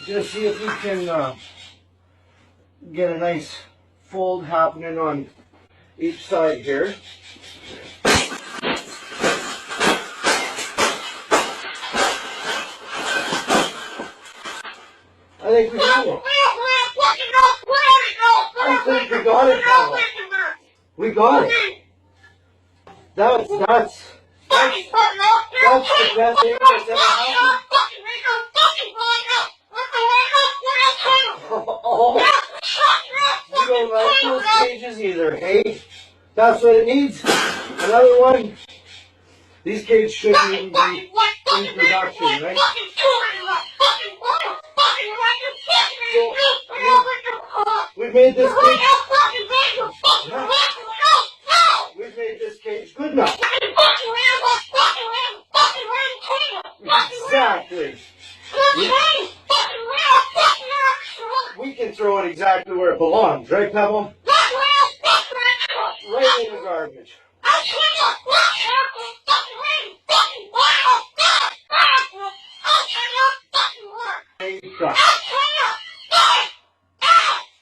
Just see if we can get a nice fold happening on each side here. I think we got it. I think we got it, Pavel. We got it. That's the best thing that's ever happened. Oh, you don't like those cages either, hey? That's what it needs. Another one. These cages shouldn't even be in production, right? So, we've made this cage. Yeah. We've made this cage good enough. Exactly. We can throw it exactly where it belongs, right, Pebble? Right in the garbage. There you go.